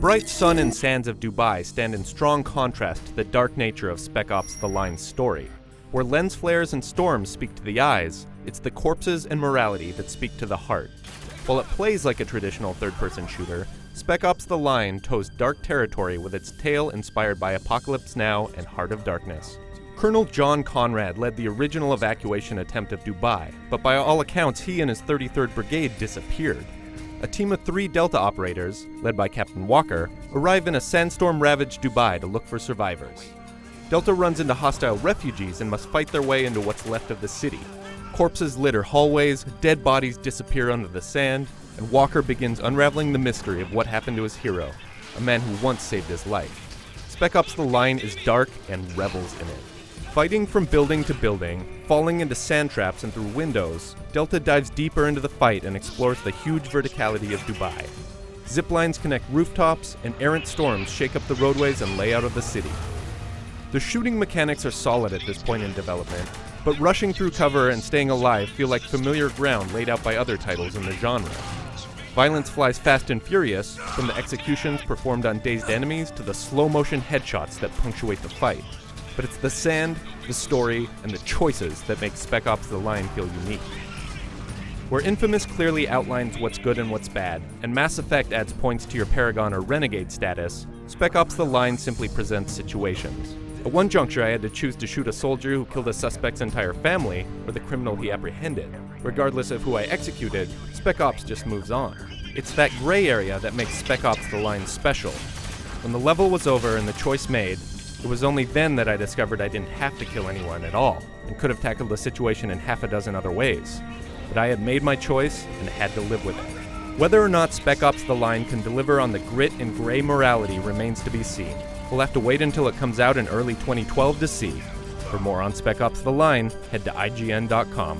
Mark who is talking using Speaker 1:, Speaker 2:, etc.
Speaker 1: bright sun and sands of Dubai stand in strong contrast to the dark nature of Spec Ops: The Line's story. Where lens flares and storms speak to the eyes, it's the corpses and morality that speak to the heart. While it plays like a traditional third-person shooter, Spec Ops: The Line toes dark territory with its tale inspired by Apocalypse Now and Heart of Darkness. Colonel John Conrad led the original evacuation attempt of Dubai, but by all accounts he and his 33rd Brigade disappeared. A team of 3 Delta operators, led by Captain Walker, arrive in a sandstorm-ravaged Dubai to look for survivors. Delta runs into hostile refugees and must fight their way into what's left of the city. Corpses litter hallways, dead bodies disappear under the sand, and Walker begins unraveling the mystery of what happened to his hero, a man who once saved his life. Spec Ops: The Line is dark and revels in it. Fighting from building to building, falling into sand traps and through windows, Delta dives deeper into the fight and explores the huge verticality of Dubai. Zip lines connect rooftops, and errant storms shake up the roadways and layout of the city. The shooting mechanics are solid at this point in development, but rushing through cover and staying alive feel like familiar ground laid out by other titles in the genre. Violence flies fast and furious, from the executions performed on dazed enemies to the slow-motion headshots that punctuate the fight. But it's the sand, the story, and the choices that make Spec Ops: The Line feel unique. Where Infamous clearly outlines what's good and what's bad, and Mass Effect adds points to your Paragon or Renegade status, Spec Ops: The Line simply presents situations. At one juncture I had to choose to shoot a soldier who killed a suspect's entire family, or the criminal he apprehended. Regardless of who I executed, Spec Ops just moves on. It's that gray area that makes Spec Ops: The Line special. When the level was over and the choice made, it was only then that I discovered I didn't have to kill anyone at all, and could have tackled the situation in half a dozen other ways. But I had made my choice, and had to live with it. Whether or not Spec Ops: The Line can deliver on the grit and gray morality remains to be seen. We'll have to wait until it comes out in early 2012 to see. For more on Spec Ops: The Line, head to IGN.com.